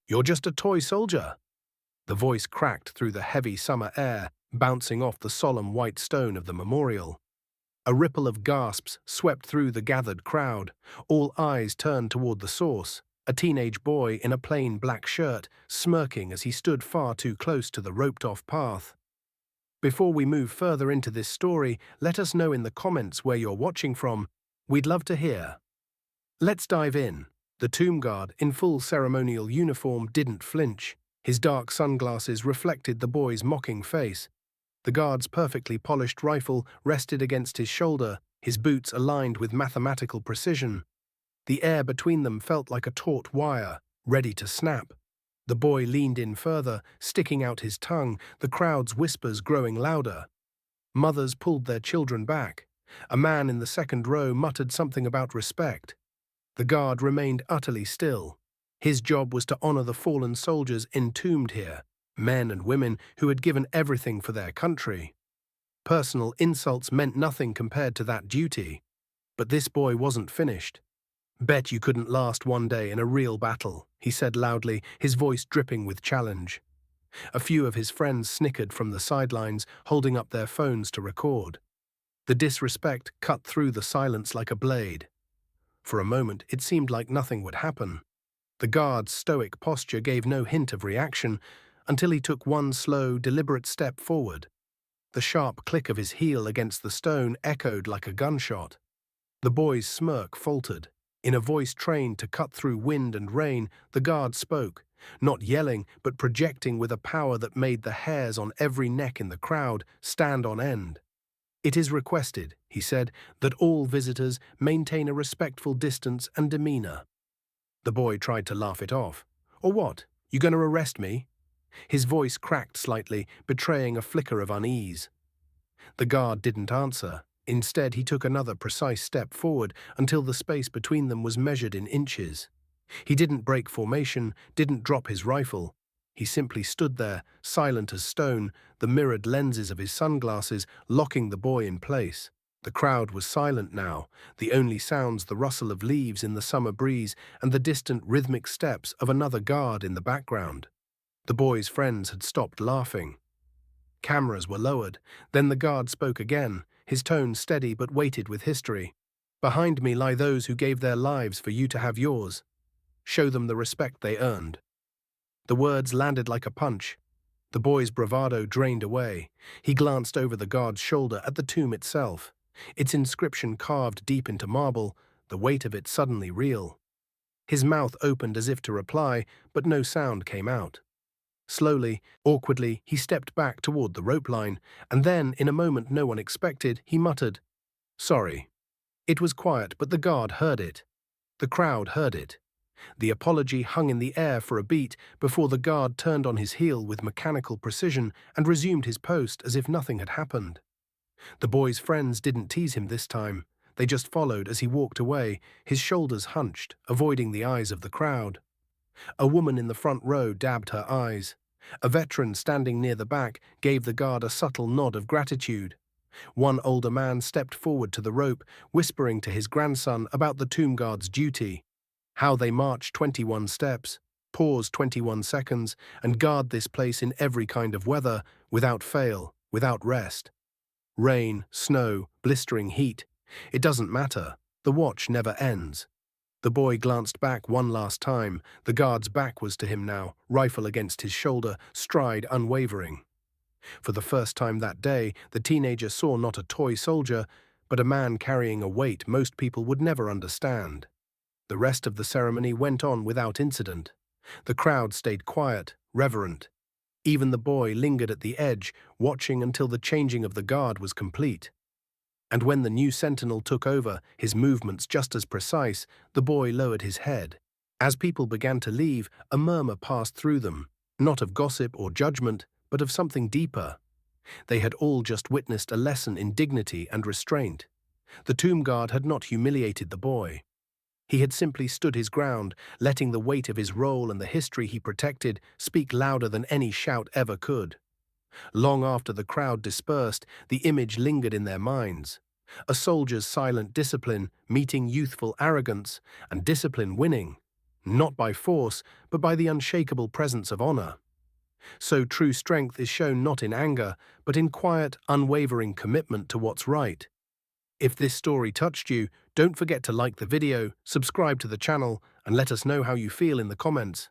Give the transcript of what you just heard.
You're just a toy soldier." The voice cracked through the heavy summer air, bouncing off the solemn white stone of the memorial. A ripple of gasps swept through the gathered crowd. All eyes turned toward the source, a teenage boy in a plain black shirt, smirking as he stood far too close to the roped-off path. Before we move further into this story, let us know in the comments where you're watching from. We'd love to hear. Let's dive in. The tomb guard, in full ceremonial uniform, didn't flinch. His dark sunglasses reflected the boy's mocking face. The guard's perfectly polished rifle rested against his shoulder, his boots aligned with mathematical precision. The air between them felt like a taut wire, ready to snap. The boy leaned in further, sticking out his tongue, the crowd's whispers growing louder. Mothers pulled their children back. A man in the second row muttered something about respect. The guard remained utterly still. His job was to honor the fallen soldiers entombed here, men and women who had given everything for their country. Personal insults meant nothing compared to that duty. But this boy wasn't finished. "Bet you couldn't last one day in a real battle," he said loudly, his voice dripping with challenge. A few of his friends snickered from the sidelines, holding up their phones to record. The disrespect cut through the silence like a blade. For a moment, it seemed like nothing would happen. The guard's stoic posture gave no hint of reaction until he took one slow, deliberate step forward. The sharp click of his heel against the stone echoed like a gunshot. The boy's smirk faltered. In a voice trained to cut through wind and rain, the guard spoke, not yelling but projecting with a power that made the hairs on every neck in the crowd stand on end. "It is requested," he said, "that all visitors maintain a respectful distance and demeanor." The boy tried to laugh it off. "Or what? You going to arrest me?" His voice cracked slightly, betraying a flicker of unease. The guard didn't answer. Instead, he took another precise step forward until the space between them was measured in inches. He didn't break formation, didn't drop his rifle. He simply stood there, silent as stone, the mirrored lenses of his sunglasses locking the boy in place. The crowd was silent now, the only sounds the rustle of leaves in the summer breeze and the distant rhythmic steps of another guard in the background. The boy's friends had stopped laughing. Cameras were lowered. Then the guard spoke again, his tone steady but weighted with history. "Behind me lie those who gave their lives for you to have yours. Show them the respect they earned." The words landed like a punch. The boy's bravado drained away. He glanced over the guard's shoulder at the tomb itself, its inscription carved deep into marble, the weight of it suddenly real. His mouth opened as if to reply, but no sound came out. Slowly, awkwardly, he stepped back toward the rope line, and then, in a moment no one expected, he muttered, "Sorry." It was quiet, but the guard heard it. The crowd heard it. The apology hung in the air for a beat before the guard turned on his heel with mechanical precision and resumed his post as if nothing had happened. The boy's friends didn't tease him this time. They just followed as he walked away, his shoulders hunched, avoiding the eyes of the crowd. A woman in the front row dabbed her eyes. A veteran standing near the back gave the guard a subtle nod of gratitude. One older man stepped forward to the rope, whispering to his grandson about the tomb guard's duty. How they march 21 steps, pause 21 seconds, and guard this place in every kind of weather, without fail, without rest. Rain, snow, blistering heat. It doesn't matter. The watch never ends. The boy glanced back one last time. The guard's back was to him now, rifle against his shoulder, stride unwavering. For the first time that day, the teenager saw not a toy soldier, but a man carrying a weight most people would never understand. The rest of the ceremony went on without incident. The crowd stayed quiet, reverent. Even the boy lingered at the edge, watching until the changing of the guard was complete. And when the new sentinel took over, his movements just as precise, the boy lowered his head. As people began to leave, a murmur passed through them, not of gossip or judgment, but of something deeper. They had all just witnessed a lesson in dignity and restraint. The tomb guard had not humiliated the boy. He had simply stood his ground, letting the weight of his role and the history he protected speak louder than any shout ever could. Long after the crowd dispersed, the image lingered in their minds. A soldier's silent discipline meeting youthful arrogance, and discipline winning. not by force, but by the unshakable presence of honor. So true strength is shown not in anger, but in quiet, unwavering commitment to what's right. If this story touched you, don't forget to like the video, subscribe to the channel, and let us know how you feel in the comments.